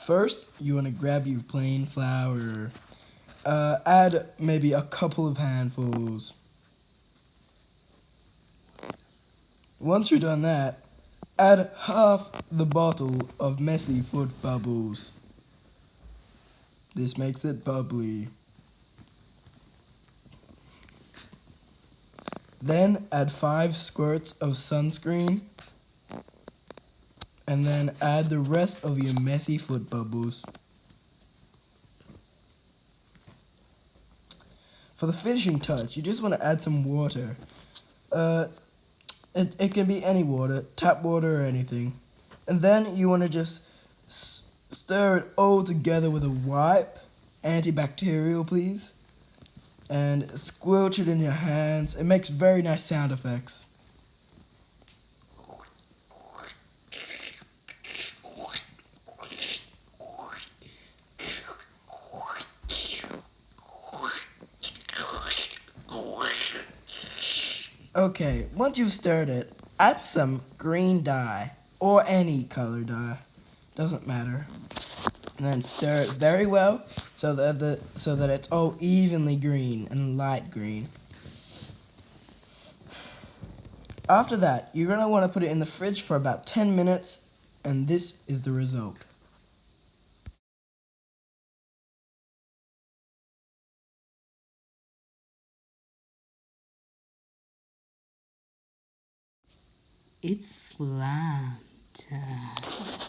First, you want to grab your plain flour. Add maybe a couple of handfuls. Once you're done that, add half the bottle of messy foot bubbles. This makes it bubbly. Then add 5 squirts of sunscreen. And then add the rest of your messy foot bubbles. For the finishing touch, you just want to add some water. It can be any water, tap water or anything. And then you want to just stir it all together with a wipe, antibacterial please, and squelch it in your hands. It makes very nice sound effects. Okay, once you've stirred it, add some green dye, or any color dye, doesn't matter. And then stir it very well so that it's all evenly green and light green. After that, you're going to want to put it in the fridge for about 10 minutes, and this is the result. It's slime time.